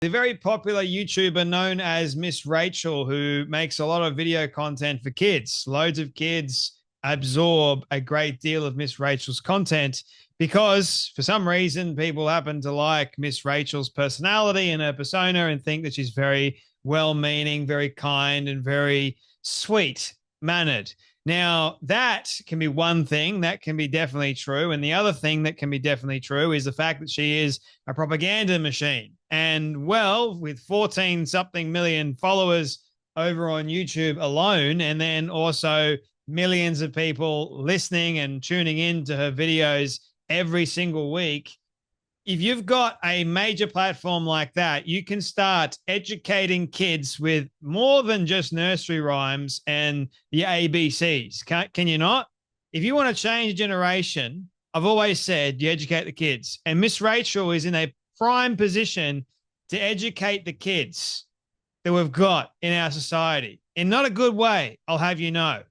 The very popular YouTuber known as Miss Rachel, who makes a lot of video content for kids. Loads of kids absorb a great deal of Miss Rachel's content because for some reason people happen to like Miss Rachel's personality and her persona and think that she's very well-meaning, very kind, and very sweet mannered. Now, that can be one thing that can be definitely true. And the other thing that can be definitely true is the fact that she is a propaganda machine. And well, with 14 something million followers over on YouTube alone, and then also millions of people listening and tuning in to her videos every single week, if you've got a major platform like that, you can start educating kids with more than just nursery rhymes and the ABCs. Can you not? If you want to change a generation, I've always said you educate the kids. And Miss Rachel is in a prime position to educate the kids that we've got in our society in not a good way, I'll have you know.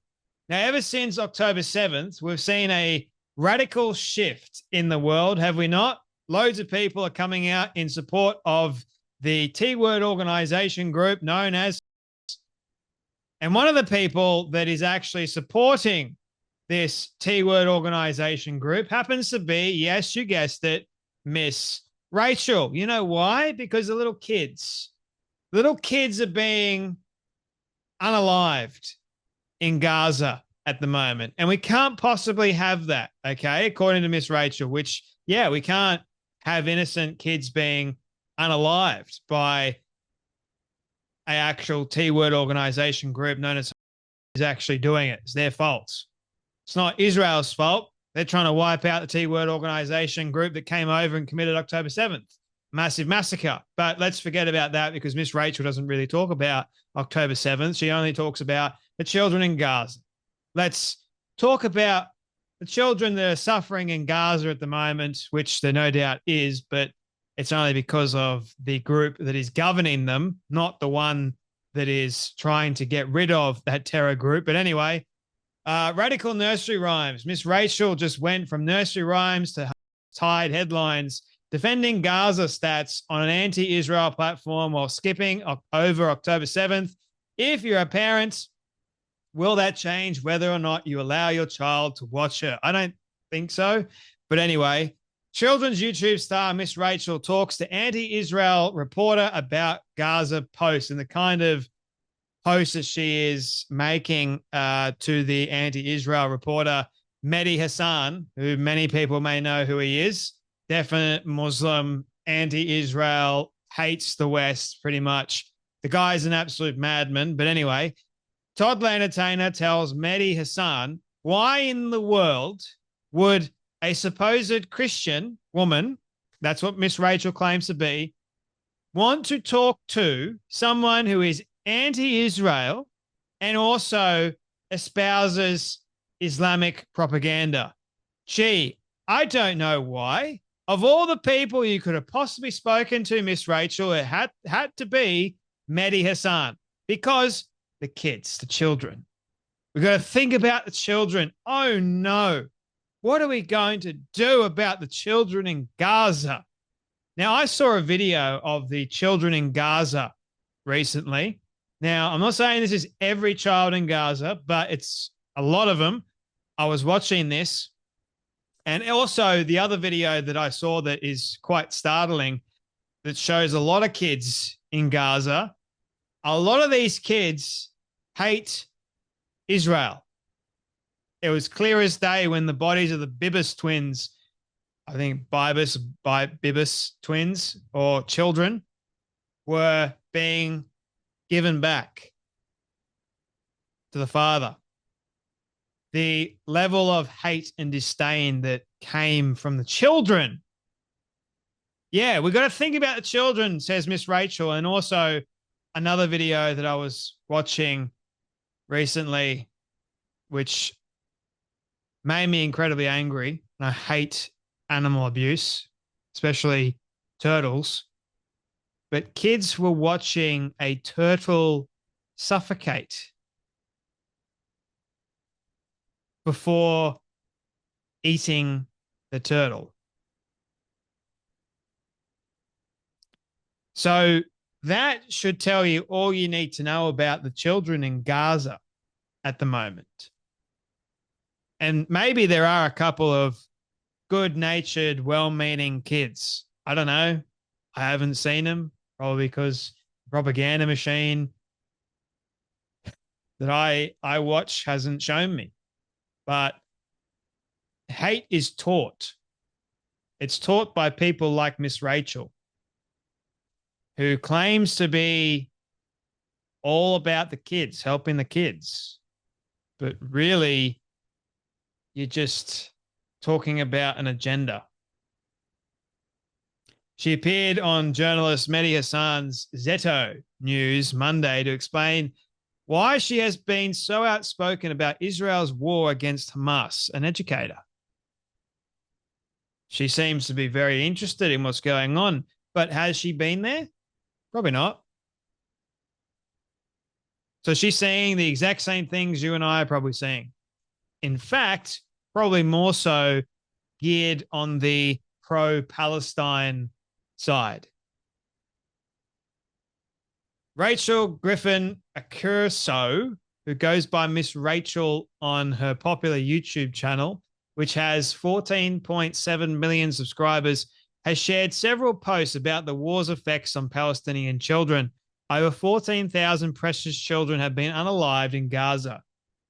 Now, ever since October 7th, we've seen a radical shift in the world, have we not? Loads of people are coming out in support of the T-word organization group known as. And one of the people that is actually supporting this T-word organization group happens to be, yes, you guessed it, Miss Rachel. You know why? Because the little kids are being unalived in Gaza at the moment. And we can't possibly have that, okay, according to Miss Rachel, which, yeah, we can't have innocent kids being unalived by an actual T-word organization group known as is actually doing it. It's their fault. It's not Israel's fault. They're trying to wipe out the T-word organization group that came over and committed October 7th. Massive massacre. But let's forget about that because Miss Rachel doesn't really talk about October 7th. She only talks about the children in Gaza. Let's talk about the children that are suffering in Gaza at the moment, which there no doubt is, but it's only because of the group that is governing them, not the one that is trying to get rid of that terror group. But anyway, radical nursery rhymes. Miss Rachel just went from nursery rhymes to tied headlines defending Gaza stats on an anti-Israel platform while skipping over October 7th. If you're a parent, will that change whether or not you allow your child to watch her? I don't think so. But anyway, children's YouTube star Miss Rachel talks to anti-Israel reporter about Gaza posts and the kind of posts that she is making to the anti-Israel reporter Mehdi Hassan, who many people may know who he is. Definite Muslim, anti-Israel, hates the West pretty much. The guy's an absolute madman. But anyway, Toddler Entertainer tells Mehdi Hassan, why in the world would a supposed Christian woman, that's what Miss Rachel claims to be, want to talk to someone who is anti-Israel and also espouses Islamic propaganda? Gee, I don't know why. Of all the people you could have possibly spoken to, Miss Rachel, it had to be Mehdi Hassan because the kids, the children. We've got to think about the children. Oh, no. What are we going to do about the children in Gaza? Now, I saw a video of the children in Gaza recently. Now, I'm not saying this is every child in Gaza, but it's a lot of them. I was watching this. And also the other video that I saw that is quite startling that shows a lot of kids in Gaza. A lot of these kids hate Israel. It was clear as day when the bodies of the Bibas twins, I think Bibas twins or children, were being given back to the father. The level of hate and disdain that came from the children. Yeah, we've got to think about the children, says Miss Rachel. And also another video that I was watching recently, which made me incredibly angry. And I hate animal abuse, especially turtles. But kids were watching a turtle suffocate before eating the turtle. So that should tell you all you need to know about the children in Gaza at the moment. And maybe there are a couple of good natured, well meaning kids. I don't know. I haven't seen them, probably because the propaganda machine that I watch hasn't shown me. But hate is taught. It's taught by people like Miss Rachel, who claims to be all about the kids, helping the kids. But really, you're just talking about an agenda. She appeared on journalist Mehdi Hassan's Zeto News Monday to explain why she has been so outspoken about Israel's war against Hamas, an educator. She seems to be very interested in what's going on, but has she been there? Probably not. So she's saying the exact same things you and I are probably saying. In fact, probably more so geared on the pro-Palestine side. Rachel Griffin Accurso, who goes by Miss Rachel on her popular YouTube channel, which has 14.7 million subscribers, has shared several posts about the war's effects on Palestinian children. Over 14,000 precious children have been unalived in Gaza.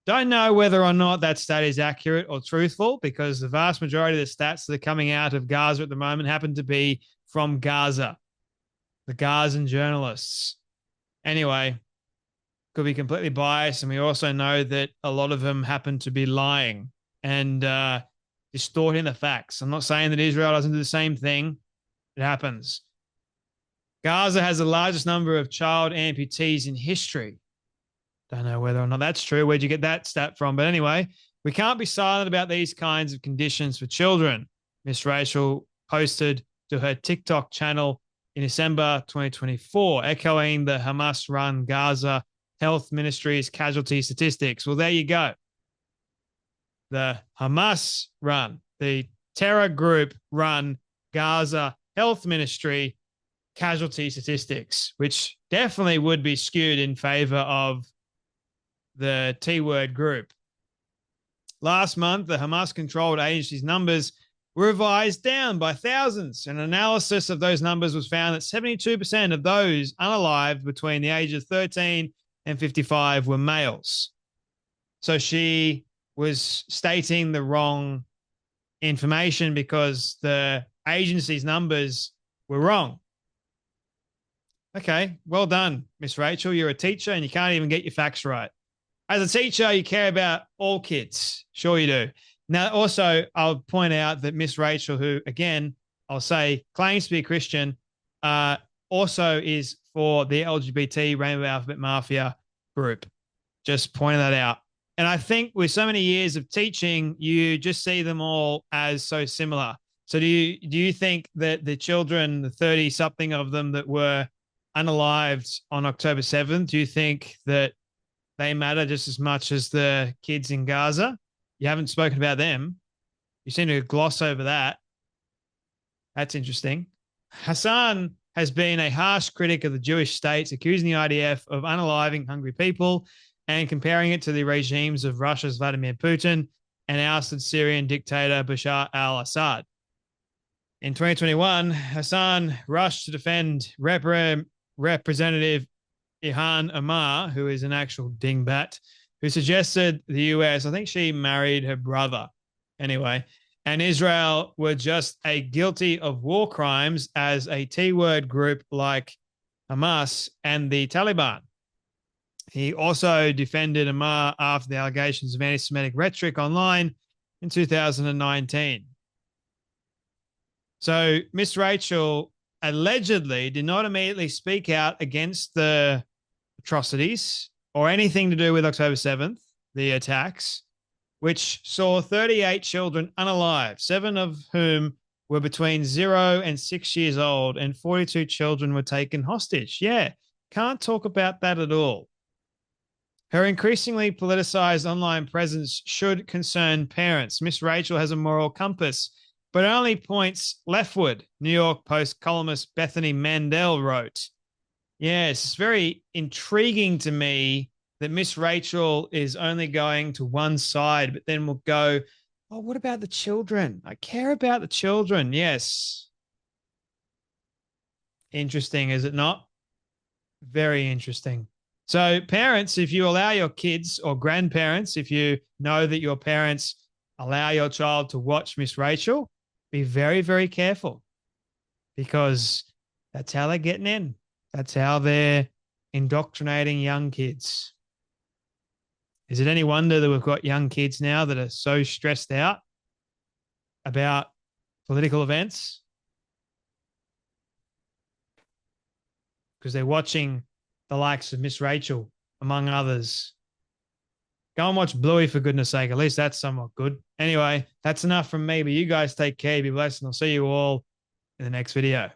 Don't know whether or not that stat is accurate or truthful, because the vast majority of the stats that are coming out of Gaza at the moment happen to be from Gaza, the Gazan journalists. Anyway, could be completely biased, and we also know that a lot of them happen to be lying and distorting the facts. I'm not saying that Israel doesn't do the same thing. It happens. Gaza has the largest number of child amputees in history. Don't know whether or not that's true. Where'd you get that stat from? But anyway, we can't be silent about these kinds of conditions for children. Miss Rachel posted to her TikTok channel in December 2024, echoing the Hamas-run Gaza Health Ministry's casualty statistics. Well, there you go. The Hamas-run, the terror group-run Gaza Health Ministry casualty statistics, which definitely would be skewed in favor of the T-word group. Last month, the Hamas-controlled agency's numbers were revised down by thousands. An analysis of those numbers was found that 72% of those unalived between the ages of 13 and 55 were males. So she was stating the wrong information because the agency's numbers were wrong. Okay, well done, Miss Rachel. You're a teacher and you can't even get your facts right. As a teacher, you care about all kids. Sure you do. Now, also, I'll point out that Miss Rachel, who, again, I'll say claims to be a Christian, also is for the LGBT Rainbow Alphabet Mafia group. Just pointing that out. And I think with so many years of teaching, you just see them all as so similar. So do you think that the children, the 30-something of them that were unalived on October 7th, do you think that they matter just as much as the kids in Gaza? You haven't spoken about them. You seem to gloss over that. That's interesting. Hassan has been a harsh critic of the Jewish states, accusing the IDF of unaliving hungry people and comparing it to the regimes of Russia's Vladimir Putin and ousted Syrian dictator Bashar al-Assad. In 2021, Hassan rushed to defend Representative Ilhan Omar, who is an actual dingbat, who suggested the US, I think she married her brother anyway, and Israel were just as guilty of war crimes as a T-word group like Hamas and the Taliban. He also defended Omar after the allegations of anti-Semitic rhetoric online in 2019. So Miss Rachel allegedly did not immediately speak out against the atrocities or anything to do with October 7th, the attacks, which saw 38 children unalived, 7 of whom were between 0 and 6 years old, and 42 children were taken hostage. Yeah, can't talk about that at all. Her increasingly politicized online presence should concern parents. Miss Rachel has a moral compass but only points leftward, New York Post columnist Bethany Mandel wrote. Yes, it's very intriguing to me that Miss Rachel is only going to one side, but then will go, oh, what about the children? I care about the children. Yes. Interesting, is it not? Very interesting. So, parents, if you allow your kids, or grandparents, if you know that your parents allow your child to watch Miss Rachel, be very, very careful, because that's how they're getting in. That's how they're indoctrinating young kids. Is it any wonder that we've got young kids now that are so stressed out about political events? Because they're watching the likes of Miss Rachel, among others. Go and watch Bluey, for goodness sake. At least that's somewhat good. Anyway, that's enough from me, but you guys take care. Be blessed, and I'll see you all in the next video.